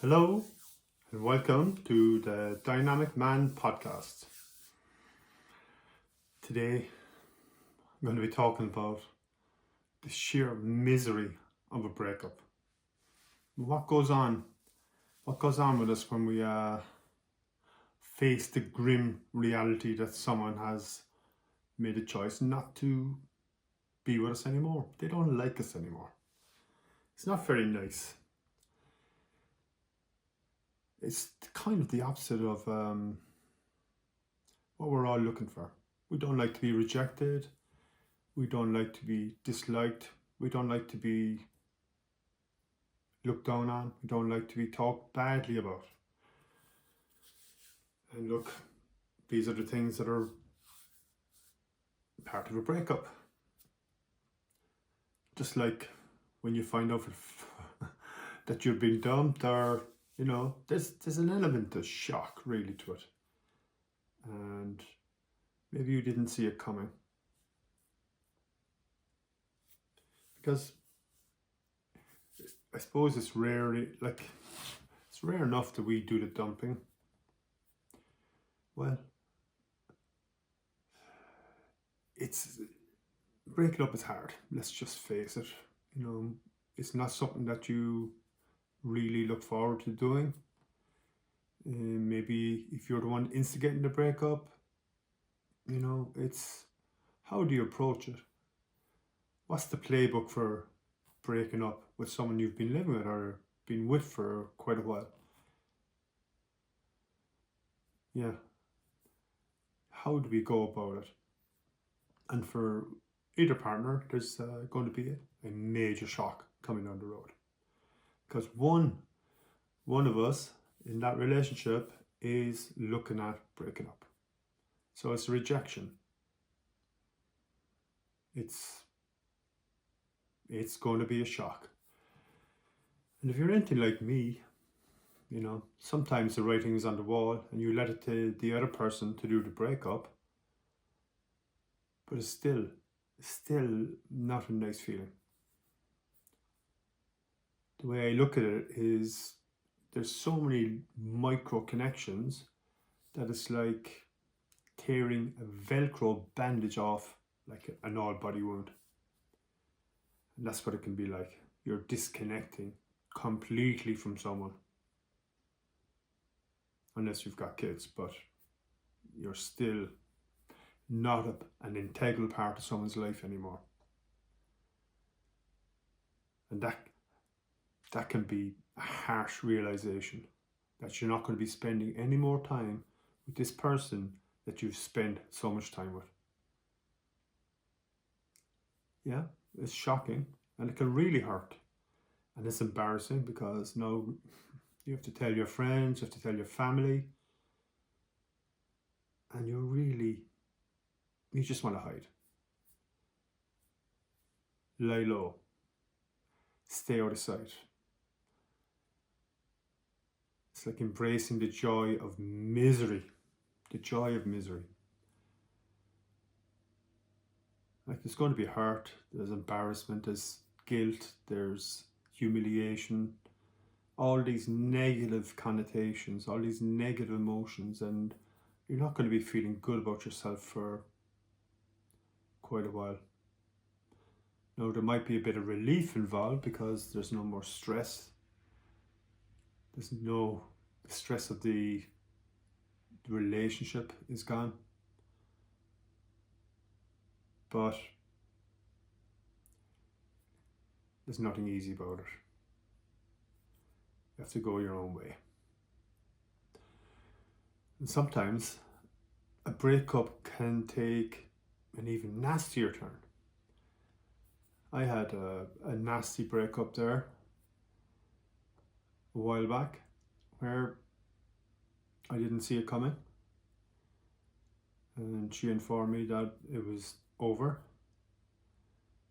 Hello and welcome to the Dynamic Man podcast. Today I'm going to be talking about the sheer misery of a breakup. What goes on with us when we face the grim reality that someone has made a choice not to be with us anymore. They don't like us anymore. It's not very nice. It's kind of the opposite of what we're all looking for. We don't like to be rejected. We don't like to be disliked. We don't like to be looked down on. We don't like to be talked badly about. And look, these are the things that are part of a breakup. Just like when you find out that you've been dumped, or there's an element of shock really to it, and maybe you didn't see it coming, because I suppose it's rare enough that we do the dumping. Well, it's breaking up is hard. Let's just face it. It's not something that you really look forward to doing. Maybe if you're the one instigating the breakup, it's how do you approach it? What's the playbook for breaking up with someone you've been living with or been with for quite a while? Yeah. How do we go about it? And for either partner, there's going to be a major shock coming down the road, because one of us in that relationship is looking at breaking up. So it's a rejection. It's going to be a shock. And if you're anything like me, sometimes the writing's on the wall and you let it to the other person to do the breakup, but it's still not a nice feeling. The way I look at it is there's so many micro connections that it's like tearing a Velcro bandage off like an all body wound. And that's what it can be like. You're disconnecting completely from someone. Unless you've got kids, but you're still not an integral part of someone's life anymore. And that can be a harsh realization that you're not going to be spending any more time with this person that you've spent so much time with. Yeah, it's shocking and it can really hurt. And it's embarrassing because now you have to tell your friends, you have to tell your family, and you just want to hide. Lie low. Stay out of sight. It's like embracing the joy of misery. The joy of misery. Like there's going to be hurt, there's embarrassment, there's guilt, there's humiliation, all these negative connotations, all these negative emotions, and you're not going to be feeling good about yourself for quite a while. Now, there might be a bit of relief involved because there's no more stress. There's no stress of the relationship is gone. But there's nothing easy about it. You have to go your own way. And sometimes a breakup can take an even nastier turn. I had a nasty breakup there a while back where I didn't see it coming, and she informed me that it was over.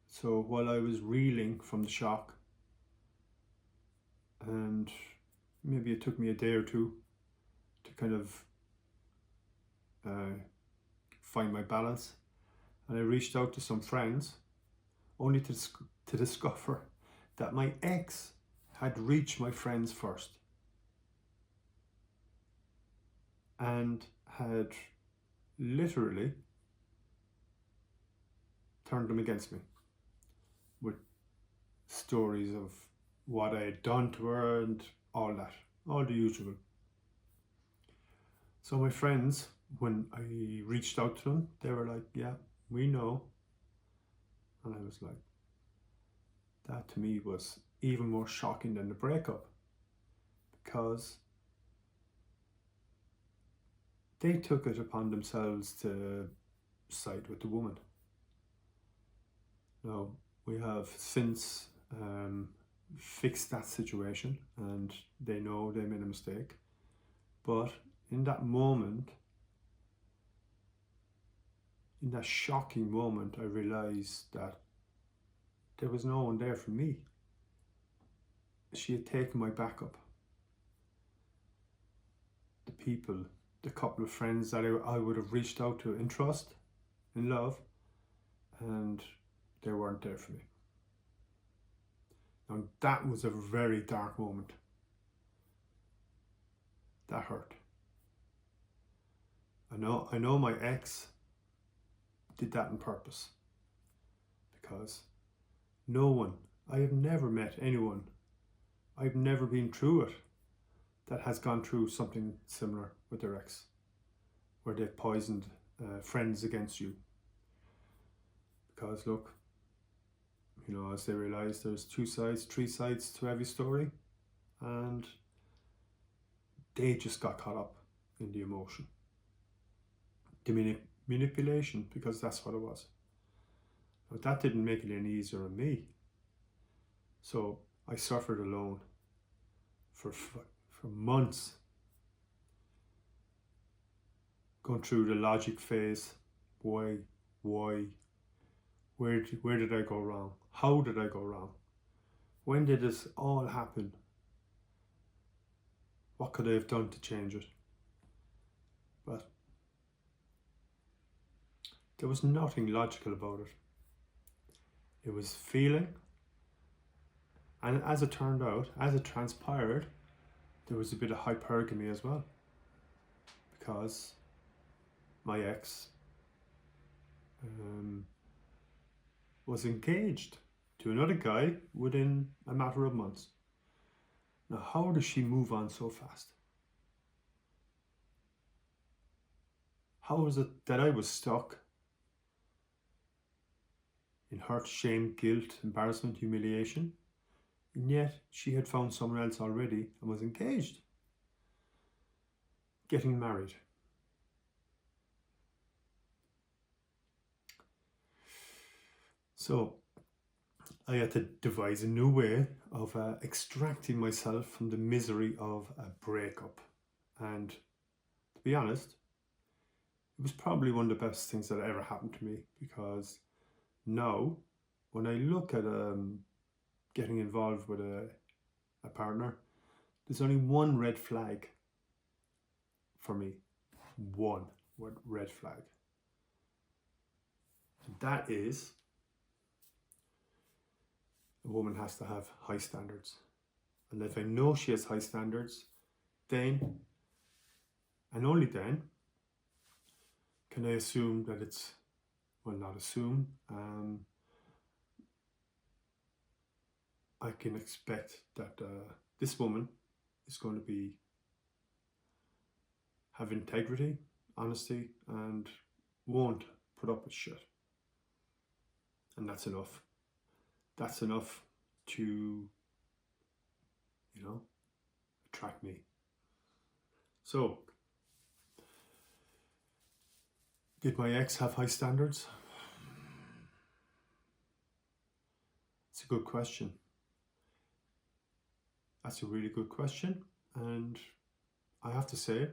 So while I was reeling from the shock, and maybe it took me a day or two to kind of find my balance, and I reached out to some friends only to discover that my ex had reached my friends first. and had literally turned them against me with stories of what I had done to her and all that, all the usual. So my friends, when I reached out to them, they were like, yeah, we know. And I was like, that to me was even more shocking than the breakup, because they took it upon themselves to side with the woman. Now, we have since fixed that situation, and they know they made a mistake. But in that moment, in that shocking moment, I realized that there was no one there for me. She had taken my backup. The people, the couple of friends that I would have reached out to in trust, in love, and they weren't there for me. Now that was a very dark moment. That hurt. I know my ex did that on purpose, because no one, I have never met anyone, I've never been through it, that has gone through something similar with their ex, where they've poisoned friends against you. Because look, you know, as they realize there's 2 sides, 3 sides to every story, and they just got caught up in the emotion, the manipulation, because that's what it was. But that didn't make it any easier on me. So I suffered alone for months, going through the logic phase. Why? Where did I go wrong? How did I go wrong? When did this all happen? What could I have done to change it? But there was nothing logical about it. It was feeling, and as it turned out, as it transpired, there was a bit of hypergamy as well, because my ex was engaged to another guy within a matter of months. Now, how does she move on so fast? How is it that I was stuck in hurt, shame, guilt, embarrassment, humiliation, and yet she had found someone else already and was engaged, getting married? So I had to devise a new way of extracting myself from the misery of a breakup. And to be honest, it was probably one of the best things that ever happened to me, because now when I look at getting involved with a partner, there's only one red flag for me. One red flag. And that is, a woman has to have high standards. And if I know she has high standards, then, and only then, can I assume that it's, well, not assume, I can expect that this woman is going to have integrity, honesty, and won't put up with shit. And that's enough. That's enough to, attract me. So, did my ex have high standards? It's a good question. That's a really good question. And I have to say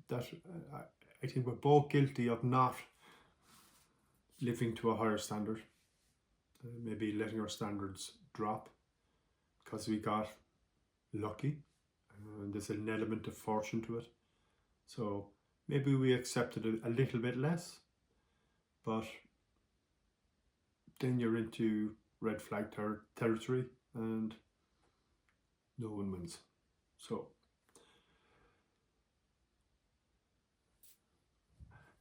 that I think we're both guilty of not living to a higher standard. Maybe letting our standards drop because we got lucky, and there's an element of fortune to it. So maybe we accepted it a little bit less, but then you're into red flag territory and no one wins. So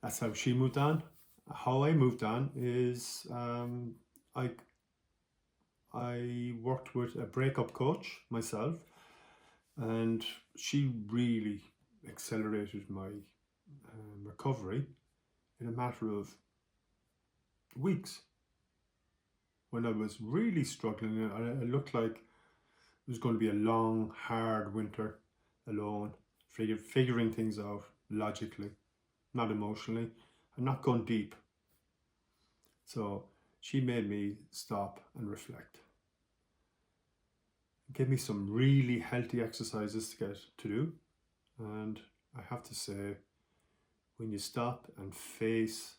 That's how she moved on. How I moved on is I worked with a breakup coach myself, and she really accelerated my recovery in a matter of weeks. When I was really struggling, it looked like it was going to be a long, hard winter alone, figuring things out logically, not emotionally, and not going deep. So she made me stop and reflect. Gave me some really healthy exercises to do. And I have to say, when you stop and face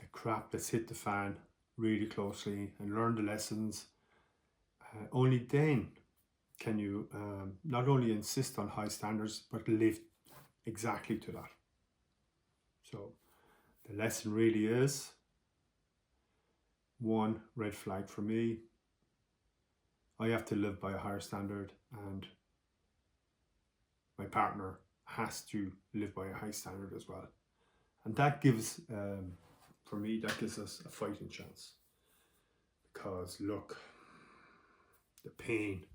the crap that's hit the fan really closely and learn the lessons, only then can you not only insist on high standards, but live exactly to that. So the lesson really is, one red flag for me, I have to live by a higher standard, and my partner has to live by a high standard as well. And that gives, for me, that gives us a fighting chance. Because look, the pain,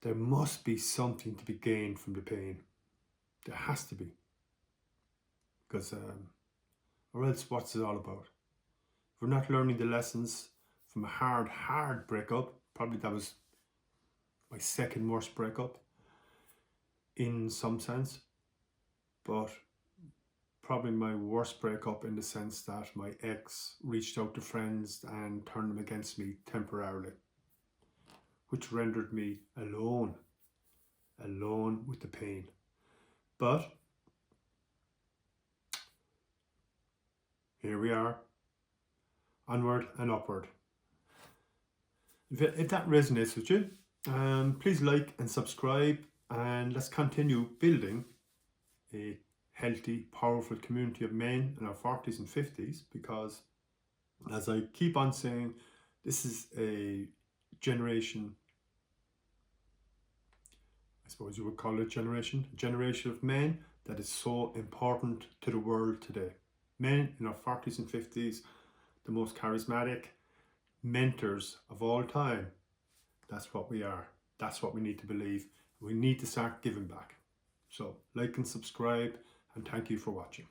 there must be something to be gained from the pain. There has to be. Because, or else what's it all about? If we're not learning the lessons from a hard breakup, probably that was my second worst breakup in some sense, but probably my worst breakup in the sense that my ex reached out to friends and turned them against me temporarily, which rendered me alone with the pain. But here we are, onward and upward. If that resonates with you, please like and subscribe, and let's continue building a healthy, powerful community of men in our 40s and 50s, because as I keep on saying, this is a generation, I suppose you would call it a generation of men that is so important to the world today. Men in our 40s and 50s, the most charismatic mentors of all time. That's what we are. That's what we need to believe. We need to start giving back. So like and subscribe, and thank you for watching.